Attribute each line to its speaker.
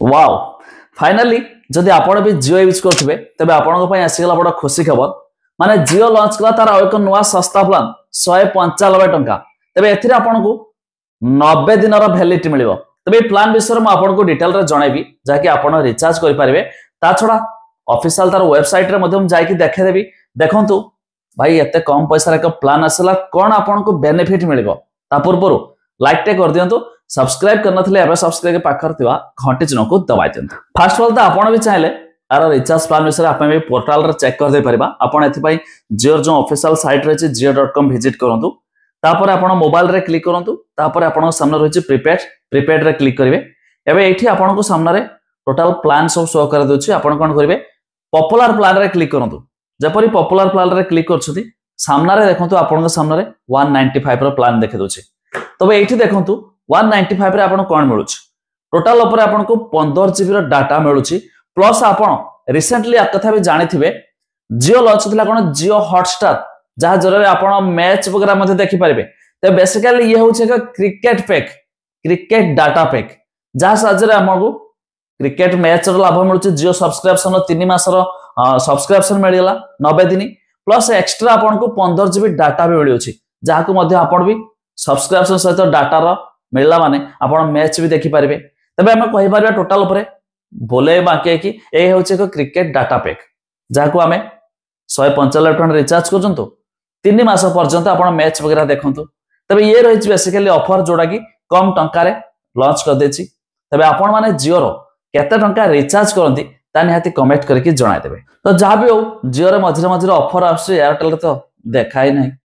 Speaker 1: Wow finally जदि आपण भी जियो यूज करथिबे तबे आपनको पय आसीगला बड़ खुशी खबर माने जियो लॉन्च कला तार एक नुवा सस्ता प्लान 195 टंका तबे एथिरे आपनको 90 दिन रा वैलिडिटी मिलिबो तबे प्लान विषय में आपनको डिटेल रे जणाइबी जाकि आपण रिचार्ज करि पारिबे ता छडा ऑफिशियल तार वेबसाइट रे मध्यम जाई कि देखे देबी देखंतु भाई एते कम पैसा रे एक प्लान आसला कोन आपनको बेनिफिट मिलिबो ता पूर्वरु लाइक टे कर दियंतु सब्सक्राइब करना थे एबे सब्सक्राइब के पाखर थिवा घंटी चिन्ह को दबाइ दियंतु फर्स्ट ऑफ ऑल त आपण भी चाहेले आर रिचार्ज प्लान विषय आपण भी पोर्टल रे चेक कर दे परिबा आपण एथि पई जियो जो ऑफिशियल साइट रहछि jio.com विजिट करंतु तापर आपण मोबाइल रे क्लिक करंतु तापर आपण सामने रहछि प्रीपेड रे क्लिक करिवे एबे एठी आपण को सामने रे टोटल प्लान सब शो कर दोछि आपण कोन करिवे पॉपुलर प्लान रे क्लिक करंतु जपरि पॉपुलर प्लान रे क्लिक करछथि सामने रे देखंतु आपण के सामने रे 195 रो प्लान देखे दोछि तबे एठी देखंतु 195 रे आपण कोन मिलुछि टोटल ऊपर आपण को 15 जीबी रो डाटा मिलुछि प्लस आपण रिसेंटली कथा भी जानिथिबे जियो लॉन्च थिला कोन जियो हॉटस्टार जहा जरे आपण मैच वगैरह मध्ये देखि परिबे ते बेसिकली ये होछि एक क्रिकेट डाटा पैक जहा साजरे हमगु क्रिकेट मैच रो लाभ मिलुछि जियो सब्सक्रिप्शन 3 मास रो सब्सक्रिप्शन मिलिला 90 दिन प्लस एक्स्ट्रा आपण को 15 जीबी डाटा भी मिलुछि जहा को मध्ये आपण भी सब्सक्रिप्शन सहित डाटा रो मिलला माने आपण मैच भी देखि परिबे तबे हम कहि परिबा टोटल ऊपर बोले बाके कि ए होचे एक क्रिकेट डाटा पैक जाको हमें 195 टका रिचार्ज करजंतु 3 मास पर्यंत आपण मैच वगैरह देखंतु तबे ये रहिछि बेसिकली ऑफर जोडा कि कम टंका रे लॉन्च कर देछि तबे आपण माने जियो रो केते टंका रिचार्ज करंती ता निहाती कमेंट करके जणाय देबे तो जहा भी हो जियो रे मझरे मझरे ऑफर आसी एयरटेल रे तो देखाई नहीं।